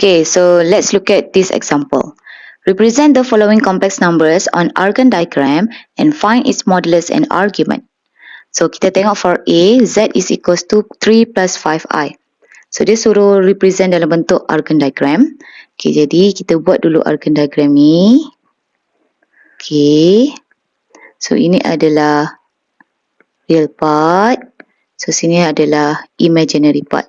Okay, so let's look at this example. Represent the following complex numbers on Argand diagram and find its modulus and argument. So kita tengok for A, Z is equals to 3 plus 5I. So dia suruh represent dalam bentuk Argand diagram. Okay, jadi kita buat dulu Argand diagram ni. Okay, so ini adalah real part. So sini adalah imaginary part.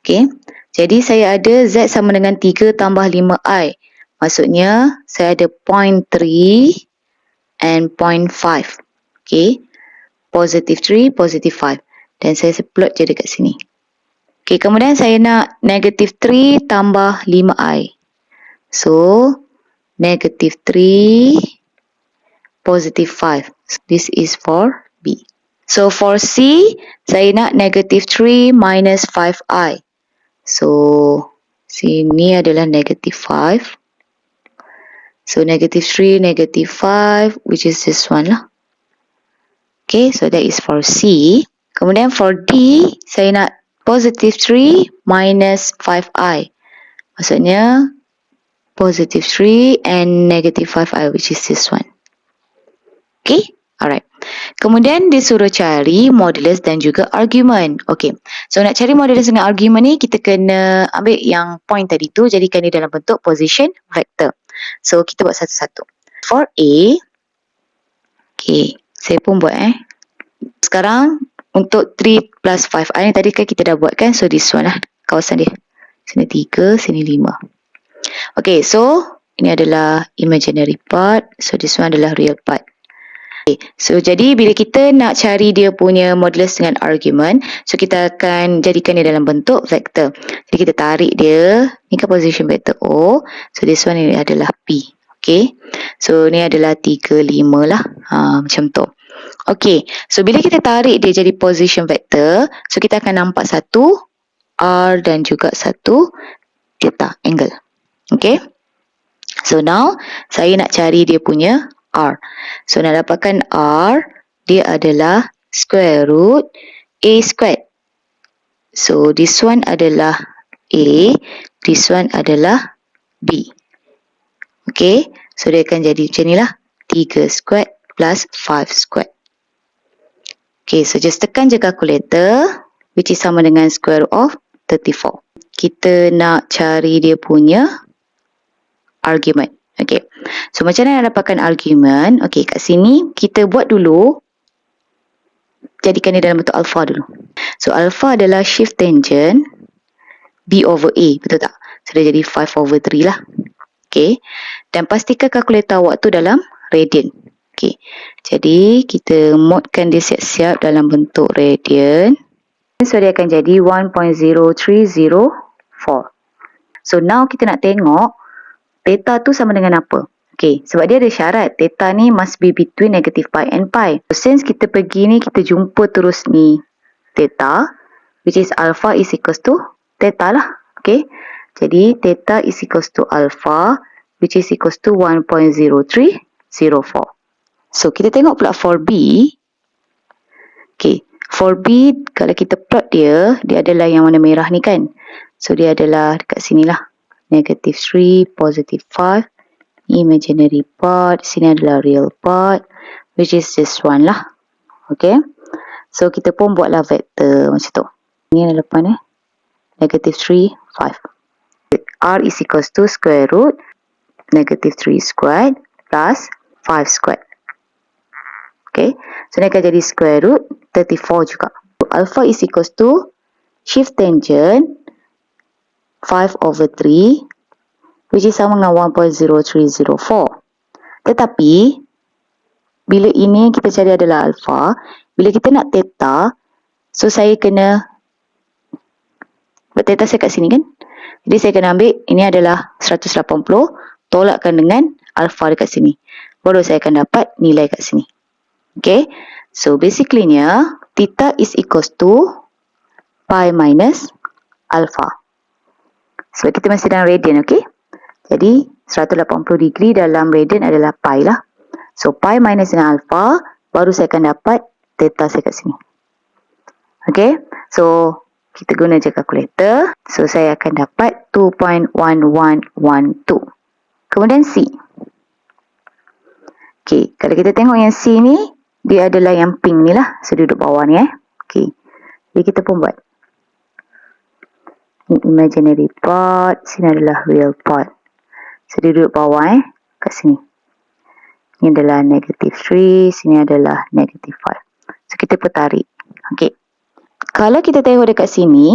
Okay, jadi saya ada Z sama dengan 3 tambah 5I. Maksudnya saya ada 0.3 and 0.5. Okay, positive 3, positive 5. Dan saya plot je dekat sini. Okay, kemudian saya nak negative 3 tambah 5I. So, negative 3, positive 5. So, this is for B. So, for C, saya nak negative 3 minus 5I. So, sini adalah negative 5. So, negative 3, negative 5, which is this one lah. Okay, so that is for C. Kemudian for D, saya nak positive 3 minus 5I. Maksudnya, positive 3 and negative 5I, which is this one. Okay, alright. Kemudian dia suruh cari modulus dan juga argument. Okay, so nak cari modulus dengan argument ni, kita kena ambil yang point tadi tu, jadikan dia dalam bentuk position vector. So, kita buat satu-satu. For A, okay, saya pun buat Sekarang, untuk 3 plus 5I ni tadi kan kita dah buat kan. So, this one lah kawasan dia. Sini 3, sini 5. Okay, so, ini adalah imaginary part. So, this one adalah real part. Okay, so, jadi bila kita nak cari dia punya modulus dengan argument, so, kita akan jadikan dia dalam bentuk vector. Jadi, kita tarik dia. Ni kan position vector O. So, this one ni adalah P. Okay, so, ni adalah 3, 5 lah. Macam tu. Okay, so bila kita tarik dia jadi position vector, so kita akan nampak satu R dan juga satu theta angle. Okay, so now saya nak cari dia punya R. So nak dapatkan R, dia adalah square root A squared. So this one adalah A, this one adalah B. Okay, so dia akan jadi macam ni lah, 3 squared plus 5 squared. Okay, so just tekan je calculator, which is sama dengan square root of 34. Kita nak cari dia punya argument. Okay, so macam mana nak dapatkan argument? Okay, kat sini kita buat dulu, jadikan dia dalam bentuk alpha dulu. So, alpha adalah shift tangent B over A, betul tak? So, dia jadi 5 over 3 lah. Okay, dan pastikan kalkulator awak tu dalam radian. Okay, jadi kita modkan dia siap-siap dalam bentuk radian. So, dia akan jadi 1.0304. So, now kita nak tengok theta tu sama dengan apa. Okay, sebab dia ada syarat. Theta ni must be between negative pi and pi. So, since kita pergi ni, kita jumpa terus ni theta, which is alpha is equals to theta lah. Okay, jadi theta is equals to alpha, which is equals to 1.0304. So, kita tengok pula for B. Okay, for B, kalau kita plot dia, dia adalah yang warna merah ni kan. So, dia adalah dekat sini lah. Negative 3, positive 5. Imaginary part. Sini adalah real part. Which is this one lah. Okay. So, kita pun buatlah vector macam tu. Ini adalah depan Negative 3, 5. R is equals to square root. Negative 3 squared plus 5 squared. Okay, so ni akan jadi square root 34 juga. Alpha is equals to shift tangent 5 over 3, which is sama dengan 1.0304. Tetapi, bila ini kita cari adalah alpha, bila kita nak theta, so saya kena, theta saya kat sini kan? Jadi saya kena ambil, ini adalah 180, tolakkan dengan alpha dekat sini. Baru saya akan dapat nilai kat sini. Okay, so basically nya theta is equals to pi minus alpha. So kita masih dalam radian, okay? Jadi 180 degree dalam radian adalah pi lah. So pi minus dengan alpha, baru saya akan dapat theta saya kat sini. Okay, so Kita guna je kalkulator. So, saya akan dapat 2.1112. Kemudian C. Okay, kalau kita tengok yang C ni, dia adalah yang pink ni lah. So, duduk bawah ni Okay. Jadi, kita pun buat. Ini imaginary part. Sini adalah real part. So, dia duduk bawah kat sini. Ini adalah negative 3. Sini adalah negative 5. So, kita pun tarik. Okay. Kalau kita tengok dekat sini,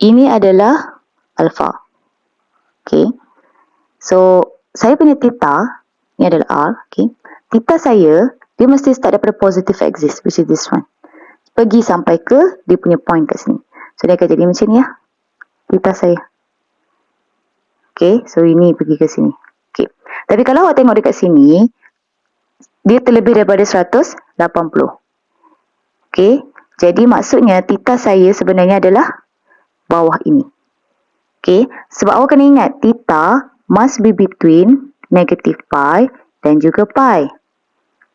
ini adalah alpha. Okay. So, saya punya theta, ini adalah R. Okay. Theta saya, dia mesti start daripada positive axis, which is this one. Pergi sampai ke dia punya point kat sini. So, dia akan jadi macam ni theta saya. Okay. So, ini pergi ke sini. Okay. Tapi kalau awak tengok dekat sini, dia terlebih daripada 180. Okay. Jadi, maksudnya theta saya sebenarnya adalah bawah ini. Okay. Sebab awak kena ingat, theta must be between negative pi dan juga pi.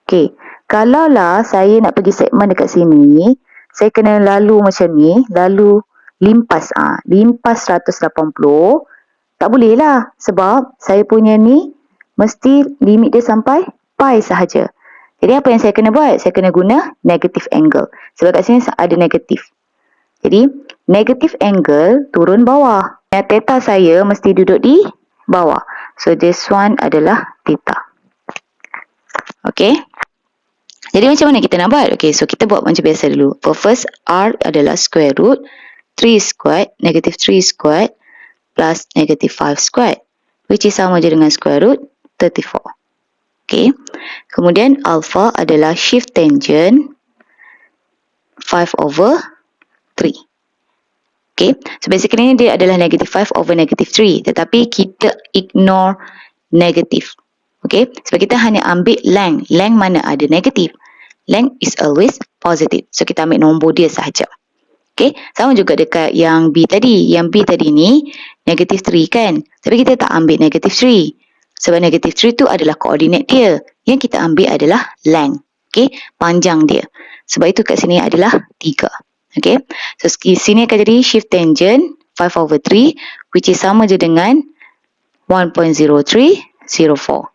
Okay. Kalaulah saya nak pergi segmen dekat sini, saya kena lalu macam ni, lalu limpas. Limpas 180. Tak boleh lah. Sebab saya punya ni, mesti limit dia sampai pi sahaja. Jadi apa yang saya kena buat? Saya kena guna negative angle. Sebab kat sini ada negatif. Jadi negative angle turun bawah. Yang theta saya mesti duduk di bawah. So this one adalah theta. Okay. Jadi macam mana kita nak buat? Okay, so kita buat macam biasa dulu. First, R adalah square root 3 squared, negative 3 squared plus negative 5 squared. Which is sama je dengan square root 34. Okay. Kemudian alpha adalah shift tangent 5/3. Okay. So basically ni dia adalah negative 5/3. Tetapi kita ignore negative. Okay. Sebab kita hanya ambil length. Length mana ada negatif. Length is always positive. So kita ambil nombor dia sahaja. Okay. Sama juga dekat yang B tadi. Yang B tadi ni negative 3 kan. Tapi kita tak ambil negative 3. Sebab negative 3 tu adalah koordinat dia. Yang kita ambil adalah length. Okay. Panjang dia. Sebab itu kat sini adalah 3. Okay. So sini akan jadi shift tangent 5/3. Which is sama je dengan 1.0304.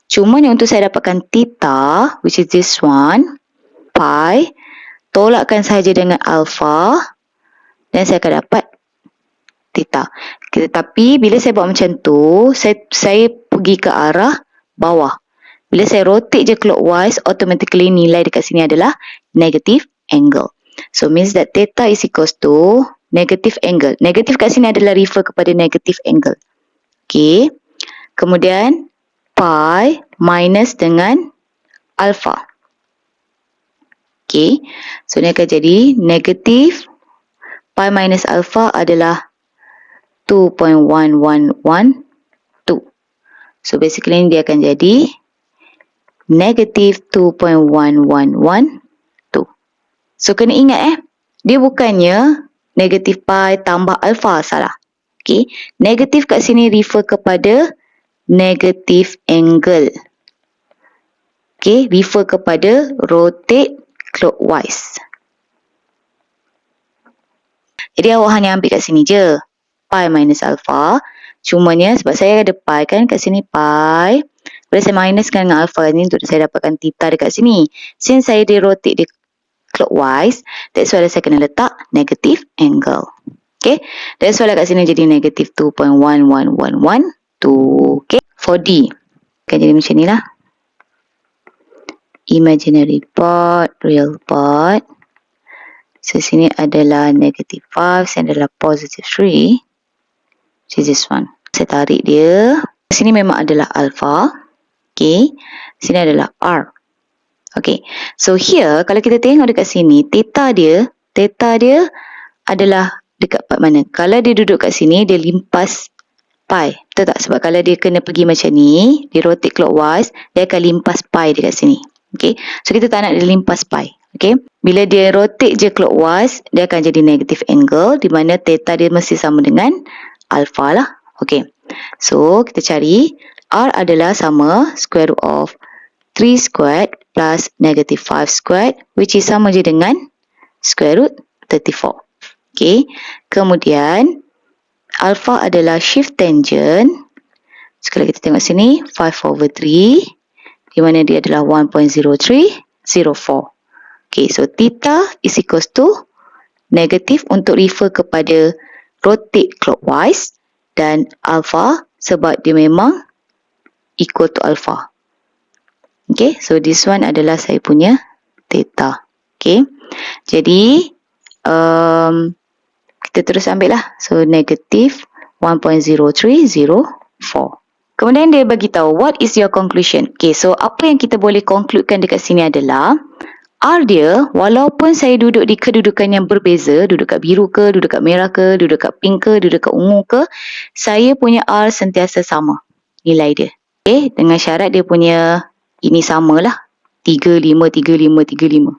Cuma ni untuk saya dapatkan theta. Which is this one. Pi. Tolakkan sahaja dengan alpha. Dan saya akan dapat theta. Tetapi bila saya buat macam tu, saya pergi ke arah bawah. Bila saya rotate je clockwise, automatically nilai dekat sini adalah negative angle. So means that theta is equals to negative angle. Negative kat sini adalah refer kepada negative angle. Okay. Kemudian pi minus dengan alpha. Okay. So ni akan jadi negative pi minus alpha adalah 2.1112. So basically dia akan jadi negative 2.1112. So kena ingat dia bukannya negative pi tambah alpha, salah. Okay. Negatif kat sini refer kepada negative angle. Okay. Refer kepada rotate clockwise. Jadi awak hanya ambil kat sini je. Pi minus alpha. Cumanya sebab saya ada pi kan kat sini pi. Bila saya minuskan dengan alpha ni untuk saya dapatkan theta dekat sini. Since saya di rotate dia clockwise, that's why saya kena letak negative angle. Okay. That's why kat sini jadi negative 2.1112. Okay. For D. Akan jadi macam ni lah. Imaginary part, real part. So, sini adalah negative 5. Sini adalah positive 3. Which is this one. Saya tarik dia. Sini memang adalah alpha. Okay. Sini adalah R. Okay. So, here, kalau kita tengok dekat sini, theta dia adalah dekat part mana? Kalau dia duduk kat sini, dia limpas pi. Betul tak? Sebab kalau dia kena pergi macam ni, dia rotate clockwise, dia akan limpas pi dekat sini. Okay. So, kita tak nak dia limpas pi. Okay. Bila dia rotate je clockwise, dia akan jadi negative angle, di mana theta dia mesti sama dengan alpha lah. Okay. So, kita cari R adalah sama square root of 3 squared plus negative 5 squared, which is sama je dengan square root 34. Okay. Kemudian, alpha adalah shift tangent. Sekali kita tengok sini, 5/3, di mana dia adalah 1.0304. Okay, so theta is equals to negatif untuk refer kepada rotate clockwise dan alpha sebab dia memang equal to alpha. Okay, so this one adalah saya punya theta. Okay, jadi kita terus ambil lah. So, negatif 1.0304. Kemudian dia bagi tahu, what is your conclusion? Okay, so apa yang kita boleh concludekan dekat sini adalah, R dia, walaupun saya duduk di kedudukan yang berbeza, duduk kat biru ke, duduk kat merah ke, duduk kat pink ke, duduk kat ungu ke, saya punya R sentiasa sama nilai dia. Okay, dengan syarat dia punya ini samalah. 35, 35, 35.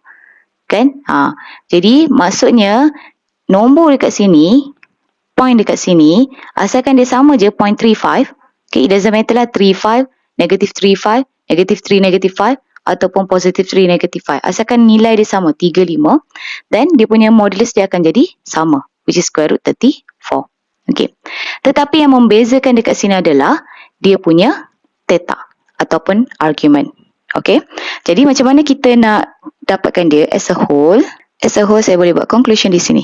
Kan? Jadi, maksudnya, nombor dekat sini, point dekat sini, asalkan dia sama je, 0.35, okay, it doesn't matter lah, 35, negatif 35, negatif 3, negatif 5, ataupun positif 3, negatif 5. Asalkan nilai dia sama, 35, then dia punya modulus dia akan jadi sama, which is square root 34. Okay. Tetapi yang membezakan dekat sini adalah, dia punya theta, ataupun argument. Okay. Jadi macam mana kita nak dapatkan dia as a whole? As a whole, saya boleh buat conclusion di sini.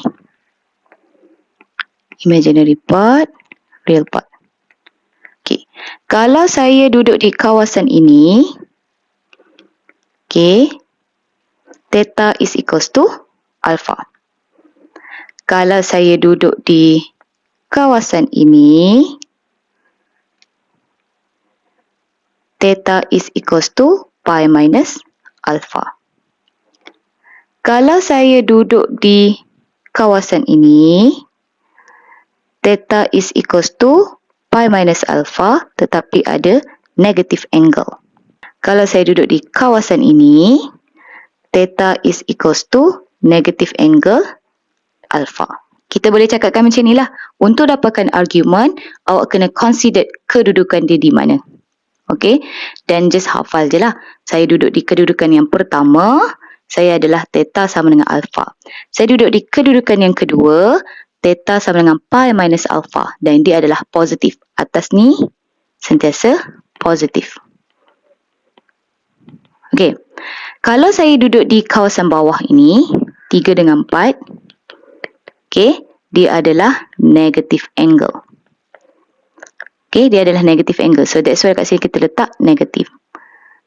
Imaginary part, real part. Okay. Kalau saya duduk di kawasan ini, okay, theta is equals to alpha. Kalau saya duduk di kawasan ini, theta is equals to pi minus alpha. Kalau saya duduk di kawasan ini, theta is equals to pi minus alpha, tetapi ada negative angle. Kalau saya duduk di kawasan ini, theta is equals to negative angle alpha. Kita boleh cakapkan macam ni lah. Untuk dapatkan argument, awak kena consider kedudukan dia di mana. Okay, dan just hafal je lah. Saya duduk di kedudukan yang pertama, saya adalah theta sama dengan alpha. Saya duduk di kedudukan yang kedua, theta sama dengan pi minus alpha. Dan dia adalah positif. Atas ni, sentiasa positif. Okay, kalau saya duduk di kawasan bawah ini, 3 dengan 4, okay, dia adalah negative angle. Okay, dia adalah negative angle. So, that's why kat sini kita letak negatif.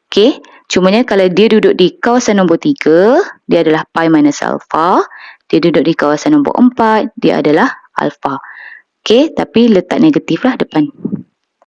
Okay, cumanya kalau dia duduk di kawasan nombor 3, dia adalah pi minus alpha. Dia duduk di kawasan nombor 4, dia adalah alpha. Okay, tapi letak negatif lah depan.